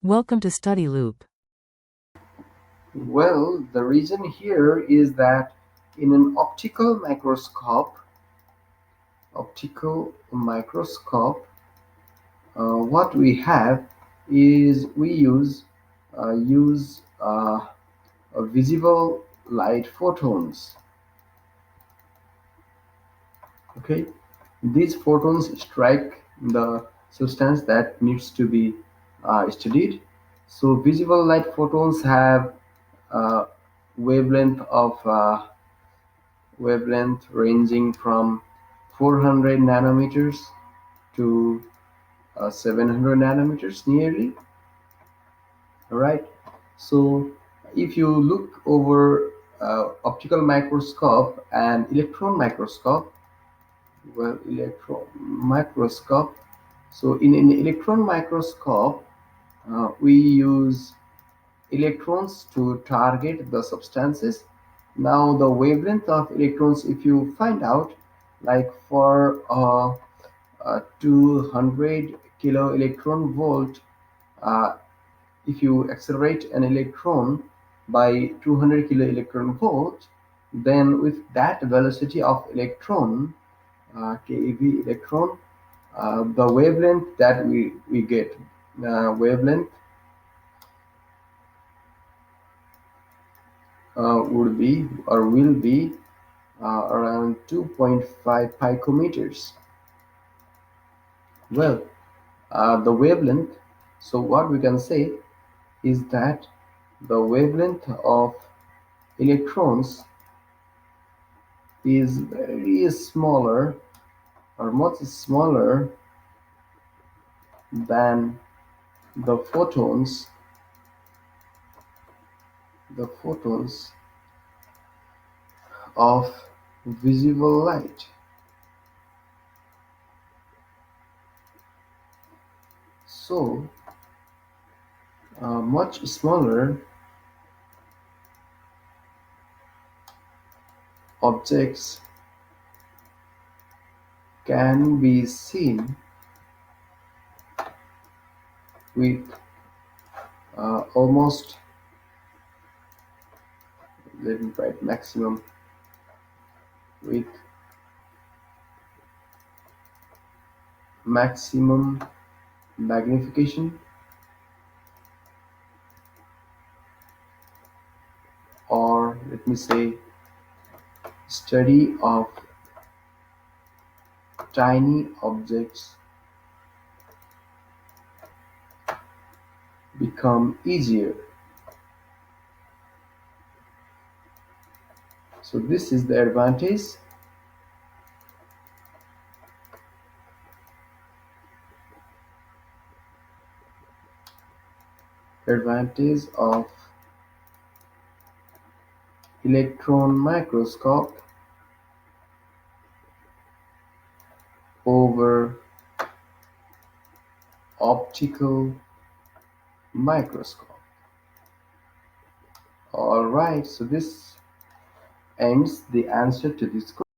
Welcome to Study Loop. Well, the reason here is that in an optical microscope, what we have is we use visible light photons. Okay, these photons strike the substance that needs to be studied. So visible light photons have uh, wavelength of wavelength ranging from 400 nanometers to 700 nanometers nearly. All right, so if you look over optical microscope and electron microscope, well, electron microscope, so in an electron microscope we use electrons to target the substances. Now the wavelength of electrons, if you find out, like for 200 kilo electron volt, uh, if you accelerate an electron by 200 kilo electron volt, then with that velocity of electron, keV electron, the wavelength that we get, wavelength would be or will be around 2.5 picometers. Well, the wavelength, so what we can say is that the wavelength of electrons is very smaller or much smaller than the photons of visible light. So much smaller objects can be seen with almost, let me write maximum, with maximum magnification, or let me say study of tiny objects become easier. So this is the advantage of electron microscope over optical microscope. All right, so this ends the answer to this question.